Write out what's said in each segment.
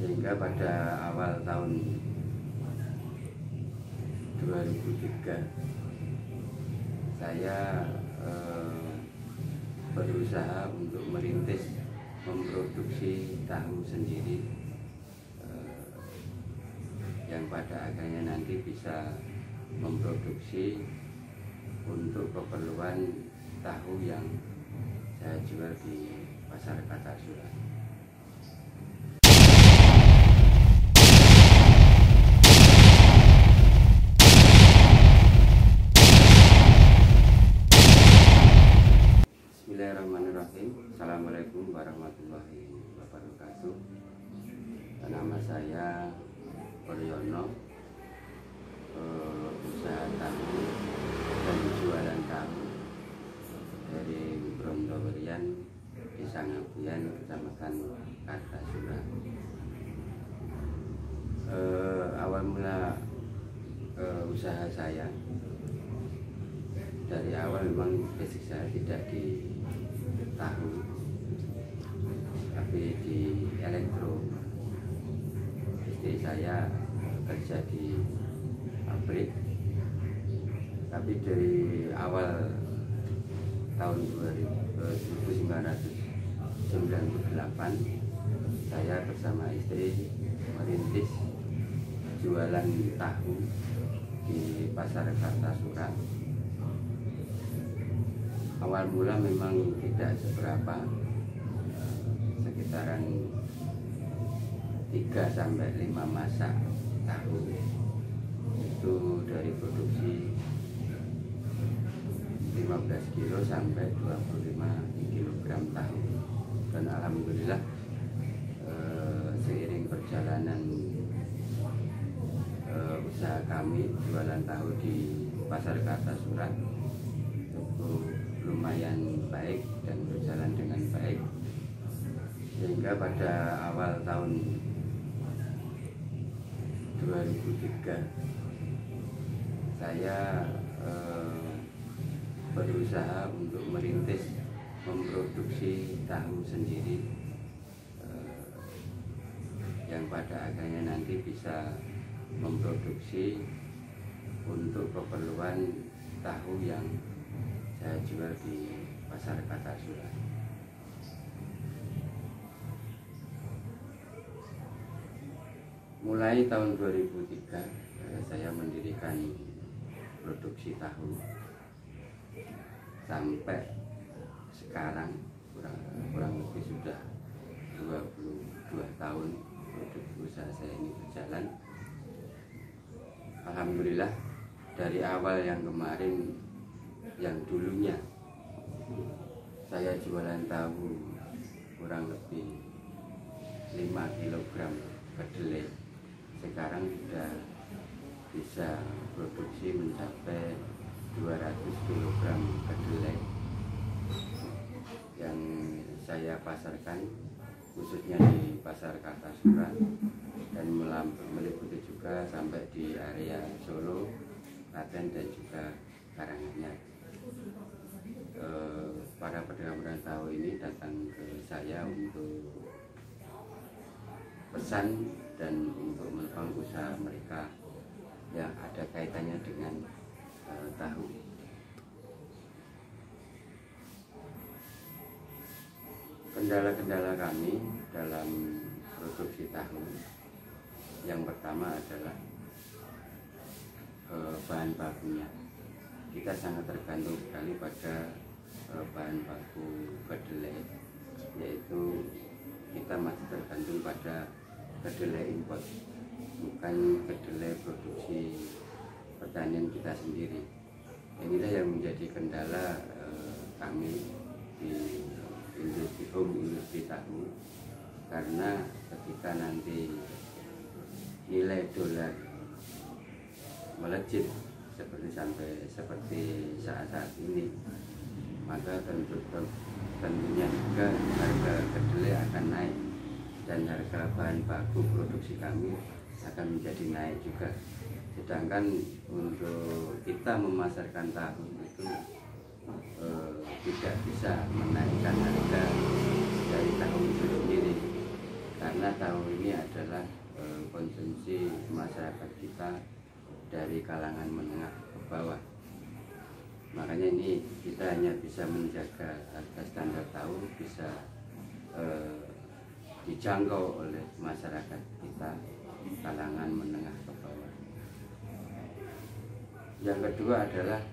sehingga pada awal tahun 2003 saya berusaha untuk merintis memproduksi tahu sendiri, yang pada akhirnya nanti bisa memproduksi untuk keperluan tahu yang saya jual di pasar Kartasura. Bismillahirrahmanirrahim. Assalamualaikum warahmatullahi wabarakatuh. Nama saya Priyono, usaha tahu dan jualan tahu dari Brondowerian, Desa Ngabian, Kecamatan Kartasura. Awal mula usaha saya, dari awal memang basic saya tidak di tahu, tapi di elektro. Istri saya kerja di pabrik, tapi dari awal tahun 1998 saya bersama istri merintis jualan tahu di pasar Kartasura. Awal mula memang tidak seberapa, sekitaran 3-5 masak tahu itu dari produksi 15 kilo sampai 25 kilogram tahu. Dan alhamdulillah seiring perjalanan usaha kami jualan tahu di pasar Kartasura itu lumayan baik dan berjalan dengan baik, sehingga pada awal tahun 2003 saya berusaha untuk merintis memproduksi tahu sendiri, yang pada akhirnya nanti bisa memproduksi untuk keperluan tahu yang saya jual di pasar Kartasura. Mulai tahun 2003 saya mendirikan produksi tahu sampai sekarang kurang lebih sudah 22 tahun produksi usaha saya ini berjalan. Alhamdulillah, dari awal yang kemarin, yang dulunya saya jualan tahu kurang lebih 5 kilogram kedelai, sekarang sudah bisa produksi mencapai 200 kilogram kedelai yang saya pasarkan khususnya di pasar Kartasura, dan meliputi juga sampai di area Solo, Klaten, dan juga Karanganyar. Para pedagang tahu ini datang ke saya untuk pesan dan untuk melakukan usaha mereka yang ada kaitannya dengan tahu. Kendala-kendala kami dalam produksi tahu yang pertama adalah bahan bakunya. Kita sangat tergantung sekali pada bahan baku kedelai, yaitu kita masih tergantung pada kedelai impor, bukan kedelai produksi pertanian kita sendiri. Inilah yang menjadi kendala kami di industri tahu, karena ketika nanti nilai dolar melejit seperti saat ini, maka tentunya juga harga kedelai akan naik, dan harga bahan baku produksi kami akan menjadi naik juga. Sedangkan untuk kita memasarkan tahu itu tidak bisa menaikkan harga dari tahu itu sendiri, karena tahu ini adalah konsumsi masyarakat kita dari kalangan menengah ke bawah. Makanya ini kita hanya bisa menjaga harga standar tahu bisa dijangkau oleh masyarakat kita kalangan menengah ke bawah. Yang kedua adalah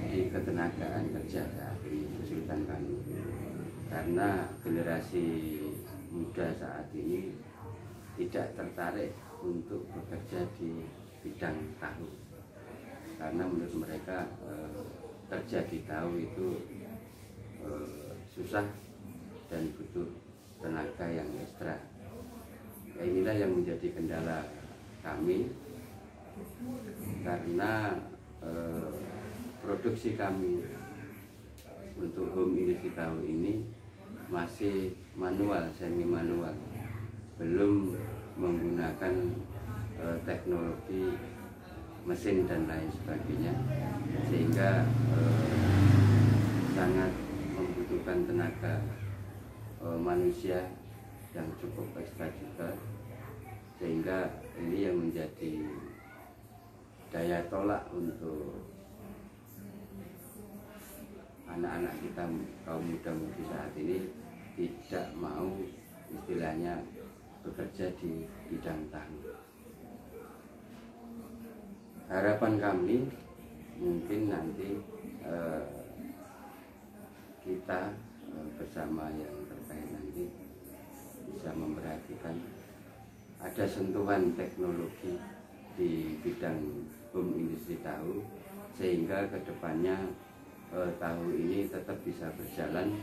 di ketenagaan kerja saat ini kesulitan kami, karena generasi muda saat ini tidak tertarik untuk bekerja di bidang tahu, karena menurut mereka kerja di tahu itu susah dan butuh tenaga yang ekstra. Inilah yang menjadi kendala kami, karena produksi kami untuk home industry tahu ini masih manual, semi manual, belum menggunakan teknologi mesin dan lain sebagainya, sehingga sangat membutuhkan tenaga manusia yang cukup ekstra juga, sehingga ini yang menjadi daya tolak untuk anak-anak kita kaum muda-mudi saat ini tidak mau istilahnya bekerja di bidang tahu. Harapan kami mungkin nanti kita bersama yang terkait nanti bisa memperhatikan ada sentuhan teknologi di bidang home industry tahu, sehingga kedepannya tahu ini tetap bisa berjalan,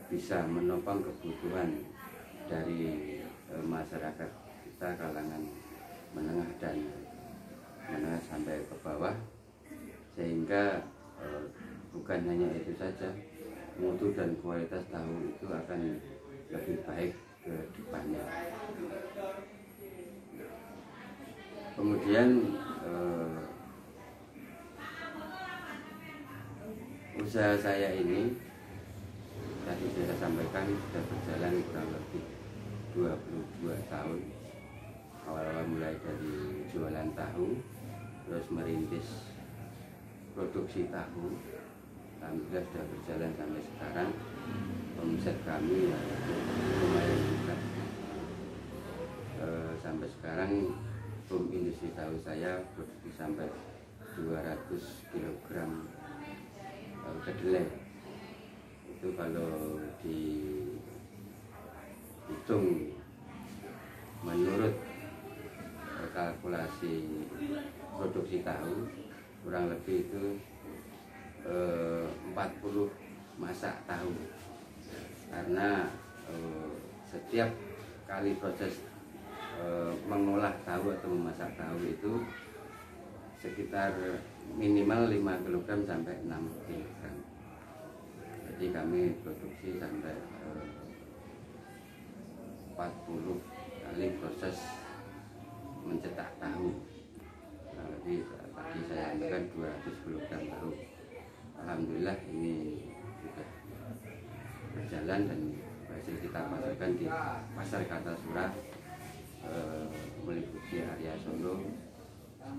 bisa menopang kebutuhan dari masyarakat kita kalangan menengah dan menengah sampai ke bawah, sehingga bukan hanya itu saja, mutu dan kualitas tahu itu akan lebih baik ke depannya. Kemudian usaha saya ini tadi saya sampaikan sudah berjalan kurang lebih 22 tahun. Awal-awal mulai dari jualan tahu, terus merintis produksi tahu. Alhamdulillah sudah berjalan sampai sekarang. Omset kami lumayan juga. Sampai sekarang home industry tahu saya produksi sampai 200 kg kedelai. Itu kalau dihitung menurut kalkulasi produksi tahu, kurang lebih itu 40 masak tahu, karena setiap kali proses mengolah tahu atau memasak tahu itu sekitar minimal 5 kg sampai 6 kg. Jadi kami produksi sampai 40 kali proses mencetak tahu. Jadi tadi saya sampaikan 200 kg tahu. Alhamdulillah ini sudah berjalan dan hasil kita pasarkan di pasar Kartasura, meliputi area Solo,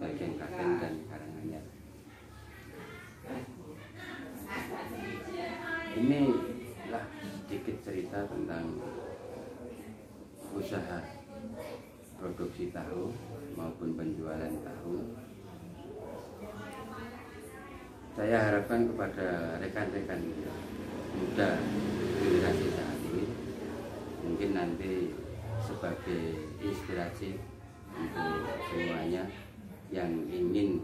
bagian Klaten dan Karanganyar. Inilah sedikit cerita tentang usaha produksi tahu maupun penjualan tahu. Saya harapkan kepada rekan-rekan muda generasi saat ini, mungkin nanti sebagai inspirasi untuk semuanya yang ingin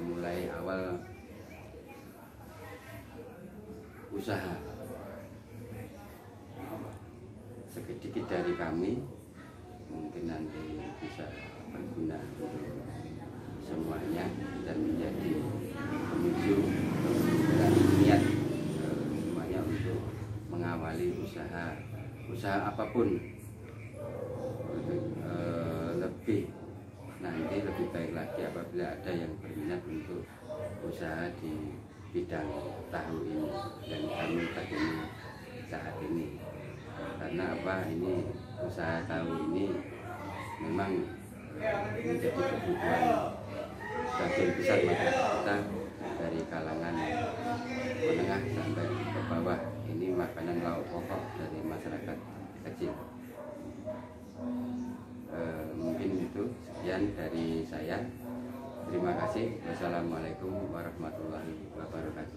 mulai awal usaha. Sedikit dari kami mungkin nanti bisa berguna untuk semuanya dan menjadi pemicu dan niat semuanya untuk mengawali usaha apapun lebih baik lagi apabila ada yang berminat untuk usaha di bidang tahu ini dan kami tekuni saat ini. Karena apa, ini usaha tahu ini memang menjadi kebutuhan sebagian besar masyarakat kita dari kalangan menengah sampai ke bawah. Ini makanan lauk pokok dari masyarakat kecil. Mungkin itu sekian dari saya. Terima kasih. Wassalamualaikum warahmatullahi wabarakatuh.